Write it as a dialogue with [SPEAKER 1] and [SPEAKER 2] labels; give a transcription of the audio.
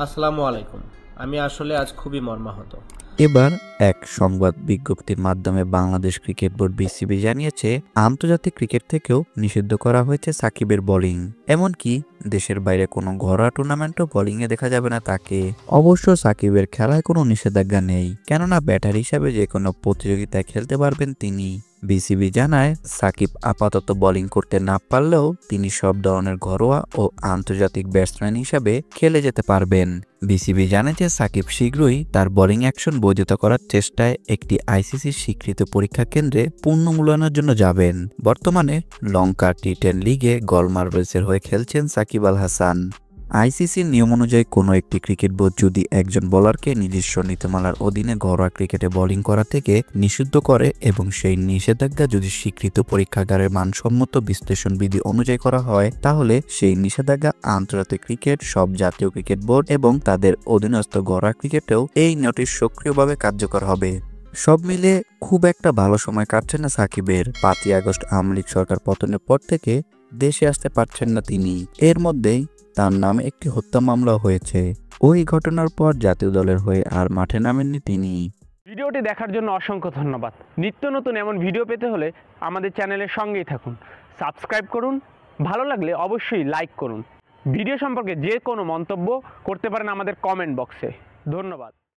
[SPEAKER 1] আসসালামু আলাইকুম। আমি আসলে আজ খুবই মর্মাহত।
[SPEAKER 2] এবার এক সংবাদ বিজ্ঞপ্তির মাধ্যমে বাংলাদেশ ক্রিকেট বোর্ড বিসিবি জানিয়েছে, আন্তর্জাতিক ক্রিকেট থেকেও নিষিদ্ধ করা হয়েছে সাকিবের বোলিং। এমনকি দেশের বাইরে কোনো ঘরোয়া টুর্নামেন্টও বোলিংয়ে দেখা যাবে না তাকে। অবশ্য সাকিবের খেলায় কোনো নিষেধাজ্ঞা নেই, কেননা ব্যাটার হিসাবে যে কোনো প্রতিযোগিতায় খেলতে পারবেন তিনি। বিসিবি জানায়, সাকিব আপাতত বোলিং করতে না পারলেও তিনি সব ধরনের ঘরোয়া ও আন্তর্জাতিক ব্যাটসম্যান হিসাবে খেলে যেতে পারবেন। বিসিবি জানে যে সাকিব শীঘ্রই তার বোলিং অ্যাকশন বৈধতা করার চেষ্টায় একটি আইসিসির স্বীকৃত পরীক্ষা কেন্দ্রে পূর্ণ মূল্যায়নের জন্য যাবেন। বর্তমানে লঙ্কা টি10 লিগে গোলমার্বেলসের হয়ে খেলছেন সাকিব আল হাসান। আইসিসির নিয়ম অনুযায়ী কোনো একটি ক্রিকেট বোর্ড যদি একজন বোলারকে নিজস্ব নীতিমালার অধীনে ঘরোয়া ক্রিকেটে বোলিং করা থেকে নিষিদ্ধ করে এবং সেই নিষেধাজ্ঞা যদি স্বীকৃত পরীক্ষাগারের মানসম্মত বিশ্লেষণ বিধি অনুযায়ী করা হয়, তাহলে সেই নিষেধাজ্ঞা আন্তর্জাতিক ক্রিকেট, সব জাতীয় ক্রিকেট বোর্ড এবং তাদের অধীনস্থ ঘরোয়া ক্রিকেটেও এই নোটিশ সক্রিয়ভাবে কার্যকর হবে। সব মিলে খুব একটা ভালো সময় কাটছে না সাকিবের। 5ই আগস্ট আওয়ামী লীগ সরকার পতনের পর থেকে দেশে আসতে পারছেন না তিনি। এর মধ্যেই তার নামে একটি হত্যা মামলা হয়েছে। ওই ঘটনার পর জাতীয় দলের হয়ে আর মাঠে নামেননি তিনি।
[SPEAKER 3] ভিডিওটি দেখার জন্য অসংখ্য ধন্যবাদ। নিত্য নতুন এমন ভিডিও পেতে হলে আমাদের চ্যানেলের সঙ্গেই থাকুন, সাবস্ক্রাইব করুন, ভালো লাগলে অবশ্যই লাইক করুন। ভিডিও সম্পর্কে যে কোনো মন্তব্য করতে পারেন আমাদের কমেন্ট বক্সে। ধন্যবাদ।